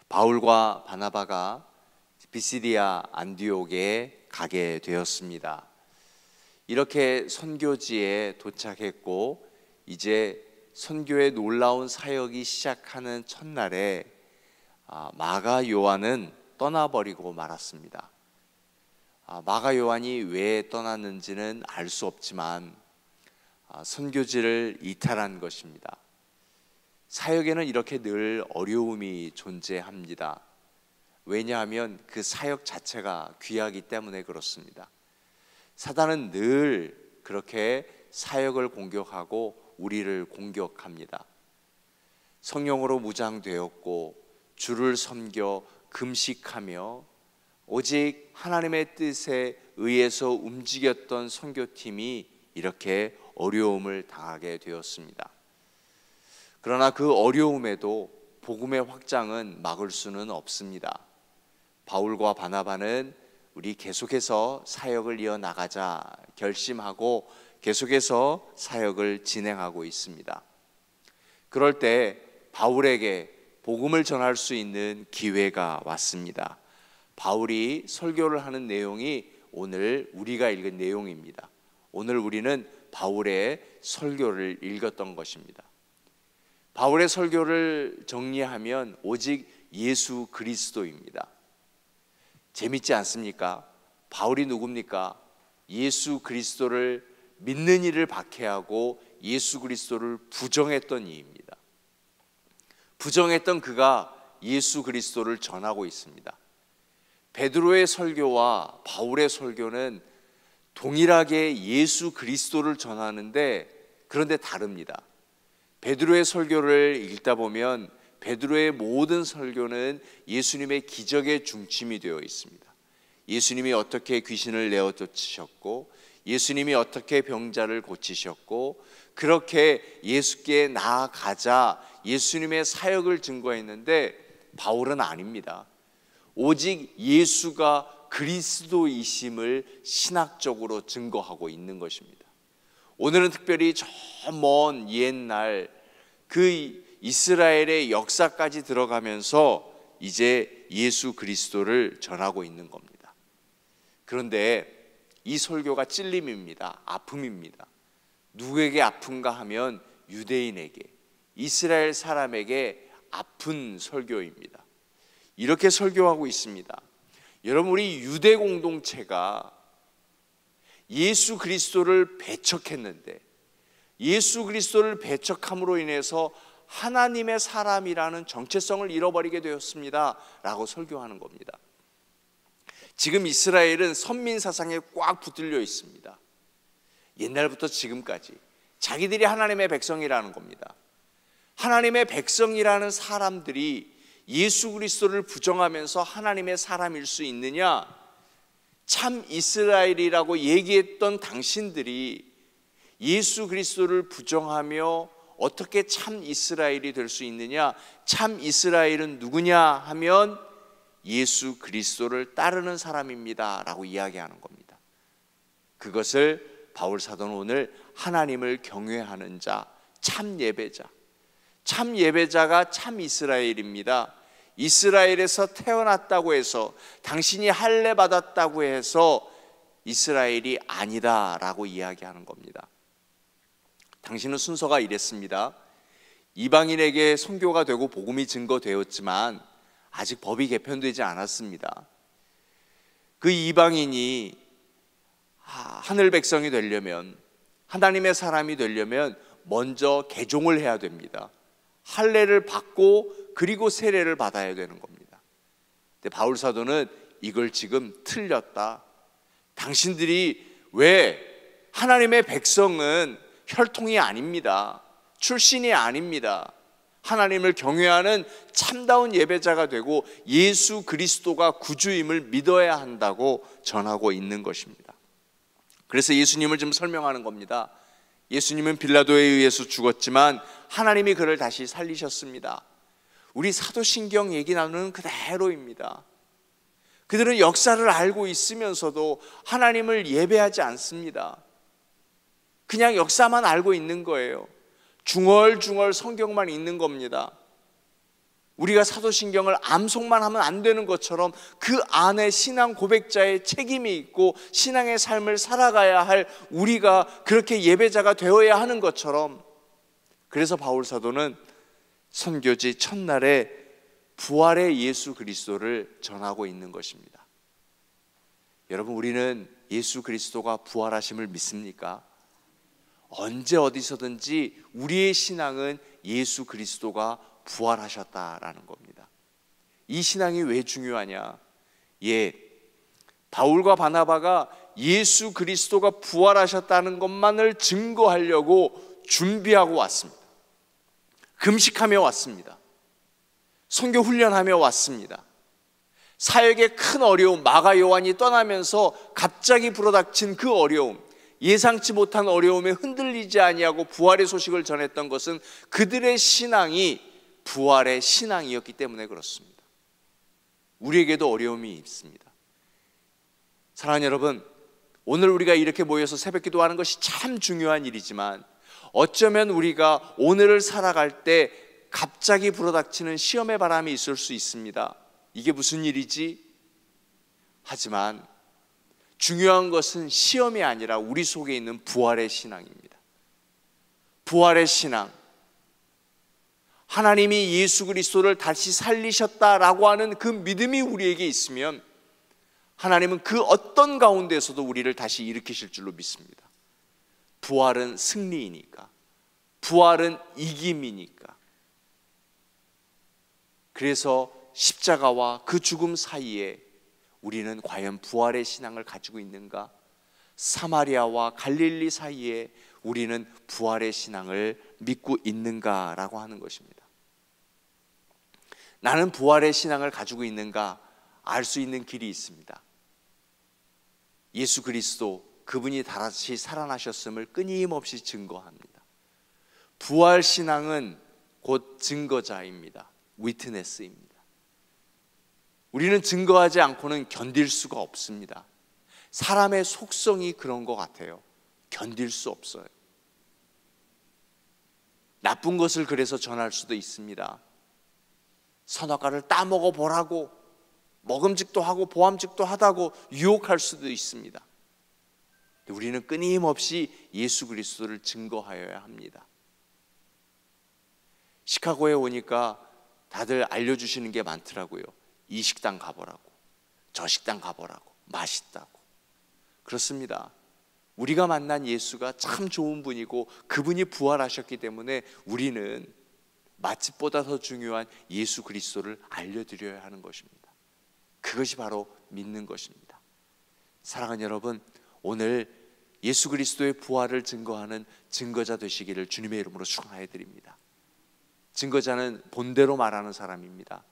바울과 바나바가 비시디아 안디옥에 가게 되었습니다. 이렇게 선교지에 도착했고 이제 선교의 놀라운 사역이 시작하는 첫날에 마가 요한은 떠나버리고 말았습니다. 마가 요한이 왜 떠났는지는 알 수 없지만 선교지를 이탈한 것입니다. 사역에는 이렇게 늘 어려움이 존재합니다. 왜냐하면 그 사역 자체가 귀하기 때문에 그렇습니다. 사단은 늘 그렇게 사역을 공격하고 우리를 공격합니다. 성령으로 무장되었고 주를 섬겨 금식하며 오직 하나님의 뜻에 의해서 움직였던 선교팀이 이렇게 어려움을 당하게 되었습니다. 그러나 그 어려움에도 복음의 확장은 막을 수는 없습니다. 바울과 바나바는 우리 계속해서 사역을 이어나가자 결심하고 계속해서 사역을 진행하고 있습니다. 그럴 때 바울에게 복음을 전할 수 있는 기회가 왔습니다. 바울이 설교를 하는 내용이 오늘 우리가 읽은 내용입니다. 오늘 우리는 바울의 설교를 읽었던 것입니다. 바울의 설교를 정리하면 오직 예수 그리스도입니다. 재밌지 않습니까? 바울이 누굽니까? 예수 그리스도를 믿는 이를 박해하고 예수 그리스도를 부정했던 이입니다. 부정했던 그가 예수 그리스도를 전하고 있습니다. 베드로의 설교와 바울의 설교는 동일하게 예수 그리스도를 전하는데 그런데 다릅니다. 베드로의 설교를 읽다 보면 베드로의 모든 설교는 예수님의 기적의 중심이 되어 있습니다. 예수님이 어떻게 귀신을 내어 쫓으셨고 예수님이 어떻게 병자를 고치셨고 그렇게 예수께 나아가자 예수님의 사역을 증거했는데 바울은 아닙니다. 오직 예수가 그리스도이심을 신학적으로 증거하고 있는 것입니다. 오늘은 특별히 저 먼 옛날 그 이스라엘의 역사까지 들어가면서 이제 예수 그리스도를 전하고 있는 겁니다. 그런데 이 설교가 찔림입니다. 아픔입니다. 누구에게 아픈가 하면 유대인에게, 이스라엘 사람에게 아픈 설교입니다. 이렇게 설교하고 있습니다. 여러분, 우리 유대 공동체가 예수 그리스도를 배척했는데 예수 그리스도를 배척함으로 인해서 하나님의 사람이라는 정체성을 잃어버리게 되었습니다 라고 설교하는 겁니다. 지금 이스라엘은 선민 사상에 꽉 붙들려 있습니다. 옛날부터 지금까지 자기들이 하나님의 백성이라는 겁니다. 하나님의 백성이라는 사람들이 예수 그리스도를 부정하면서 하나님의 사람일 수 있느냐? 참 이스라엘이라고 얘기했던 당신들이 예수 그리스도를 부정하며 어떻게 참 이스라엘이 될 수 있느냐? 참 이스라엘은 누구냐 하면 예수 그리스도를 따르는 사람입니다 라고 이야기하는 겁니다. 그것을 바울 사도는 오늘 하나님을 경외하는 자, 참 예배자, 참 예배자가 참 이스라엘입니다. 이스라엘에서 태어났다고 해서 당신이 할례 받았다고 해서 이스라엘이 아니다 라고 이야기하는 겁니다. 당신은 순서가 이랬습니다. 이방인에게 선교가 되고 복음이 증거되었지만 아직 법이 개편되지 않았습니다. 그 이방인이 하늘 백성이 되려면, 하나님의 사람이 되려면 먼저 개종을 해야 됩니다. 할례를 받고 그리고 세례를 받아야 되는 겁니다. 근데 바울 사도는 이걸 지금 틀렸다. 당신들이 왜 하나님의 백성은 혈통이 아닙니다. 출신이 아닙니다. 하나님을 경외하는 참다운 예배자가 되고 예수 그리스도가 구주임을 믿어야 한다고 전하고 있는 것입니다. 그래서 예수님을 좀 설명하는 겁니다. 예수님은 빌라도에 의해서 죽었지만 하나님이 그를 다시 살리셨습니다. 우리 사도신경 얘기 나누는 그대로입니다. 그들은 역사를 알고 있으면서도 하나님을 예배하지 않습니다. 그냥 역사만 알고 있는 거예요. 중얼중얼 성경만 읽는 겁니다. 우리가 사도신경을 암송만 하면 안 되는 것처럼 그 안에 신앙 고백자의 책임이 있고 신앙의 삶을 살아가야 할 우리가 그렇게 예배자가 되어야 하는 것처럼, 그래서 바울 사도는 선교지 첫날에 부활의 예수 그리스도를 전하고 있는 것입니다. 여러분, 우리는 예수 그리스도가 부활하심을 믿습니까? 언제 어디서든지 우리의 신앙은 예수 그리스도가 부활하셨다라는 겁니다. 이 신앙이 왜 중요하냐? 바울과 바나바가 예수 그리스도가 부활하셨다는 것만을 증거하려고 준비하고 왔습니다. 금식하며 왔습니다. 선교 훈련하며 왔습니다. 사역의 큰 어려움, 마가 요한이 떠나면서 갑자기 불어닥친 그 어려움, 예상치 못한 어려움에 흔들리지 아니하고 부활의 소식을 전했던 것은 그들의 신앙이 부활의 신앙이었기 때문에 그렇습니다. 우리에게도 어려움이 있습니다. 사랑하는 여러분, 오늘 우리가 이렇게 모여서 새벽 기도하는 것이 참 중요한 일이지만 어쩌면 우리가 오늘을 살아갈 때 갑자기 불어닥치는 시험의 바람이 있을 수 있습니다. 이게 무슨 일이지? 하지만 중요한 것은 시험이 아니라 우리 속에 있는 부활의 신앙입니다. 부활의 신앙, 하나님이 예수 그리스도를 다시 살리셨다라고 하는 그 믿음이 우리에게 있으면 하나님은 그 어떤 가운데서도 우리를 다시 일으키실 줄로 믿습니다. 부활은 승리이니까, 부활은 이김이니까. 그래서 십자가와 그 죽음 사이에 우리는 과연 부활의 신앙을 가지고 있는가? 사마리아와 갈릴리 사이에 우리는 부활의 신앙을 믿고 있는가라고 하는 것입니다. 나는 부활의 신앙을 가지고 있는가 알 수 있는 길이 있습니다. 예수 그리스도, 그분이 다시 살아나셨음을 끊임없이 증거합니다. 부활 신앙은 곧 증거자입니다. 위트네스입니다. 우리는 증거하지 않고는 견딜 수가 없습니다. 사람의 속성이 그런 것 같아요. 견딜 수 없어요. 나쁜 것을 그래서 전할 수도 있습니다. 선악과를 따먹어 보라고, 먹음직도 하고 보암직도 하다고 유혹할 수도 있습니다. 우리는 끊임없이 예수 그리스도를 증거하여야 합니다. 시카고에 오니까 다들 알려주시는 게 많더라고요. 이 식당 가보라고, 저 식당 가보라고, 맛있다고. 그렇습니다. 우리가 만난 예수가 참 좋은 분이고 그분이 부활하셨기 때문에 우리는 맛집보다 더 중요한 예수 그리스도를 알려드려야 하는 것입니다. 그것이 바로 믿는 것입니다. 사랑하는 여러분, 오늘 예수 그리스도의 부활을 증거하는 증거자 되시기를 주님의 이름으로 축원해 드립니다. 증거자는 본대로 말하는 사람입니다.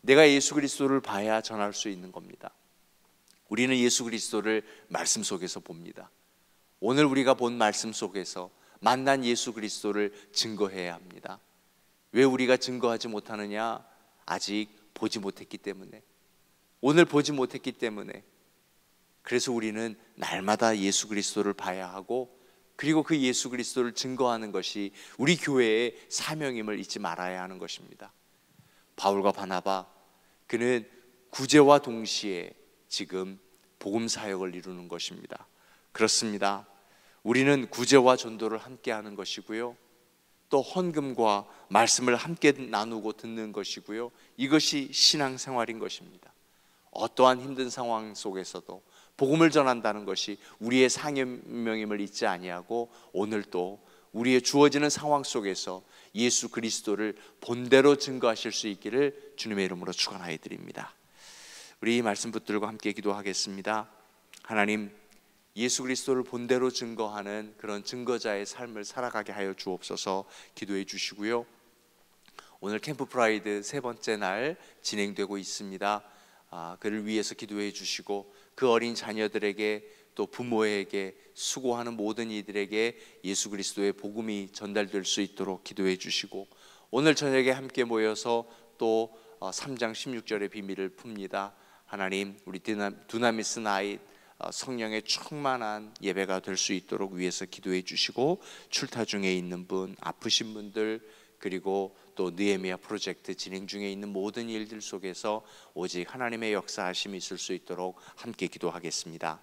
내가 예수 그리스도를 봐야 전할 수 있는 겁니다. 우리는 예수 그리스도를 말씀 속에서 봅니다. 오늘 우리가 본 말씀 속에서 만난 예수 그리스도를 증거해야 합니다. 왜 우리가 증거하지 못하느냐? 아직 보지 못했기 때문에, 오늘 보지 못했기 때문에. 그래서 우리는 날마다 예수 그리스도를 봐야 하고, 그리고 그 예수 그리스도를 증거하는 것이 우리 교회의 사명임을 잊지 말아야 하는 것입니다. 바울과 바나바, 그는 구제와 동시에 지금 복음 사역을 이루는 것입니다. 그렇습니다. 우리는 구제와 전도를 함께 하는 것이고요, 또 헌금과 말씀을 함께 나누고 듣는 것이고요, 이것이 신앙생활인 것입니다. 어떠한 힘든 상황 속에서도 복음을 전한다는 것이 우리의 사명임을 잊지 아니하고, 오늘 또 우리의 주어지는 상황 속에서 예수 그리스도를 본대로 증거하실 수 있기를 주님의 이름으로 축원하여 드립니다. 우리 이 말씀 붙들고 함께 기도하겠습니다. 하나님, 예수 그리스도를 본대로 증거하는 그런 증거자의 삶을 살아가게 하여 주옵소서. 기도해 주시고요, 오늘 캠프 프라이드 세 번째 날 진행되고 있습니다. 그를 위해서 기도해 주시고, 그 어린 자녀들에게 또 부모에게 수고하는 모든 이들에게 예수 그리스도의 복음이 전달될 수 있도록 기도해 주시고, 오늘 저녁에 함께 모여서 또 3장 16절의 비밀을 풉니다. 하나님, 우리 두나미스 나잇 성령의 충만한 예배가 될 수 있도록 위해서 기도해 주시고, 출타 중에 있는 분, 아프신 분들, 그리고 또 느헤미야 프로젝트 진행 중에 있는 모든 일들 속에서 오직 하나님의 역사하심이 있을 수 있도록 함께 기도하겠습니다.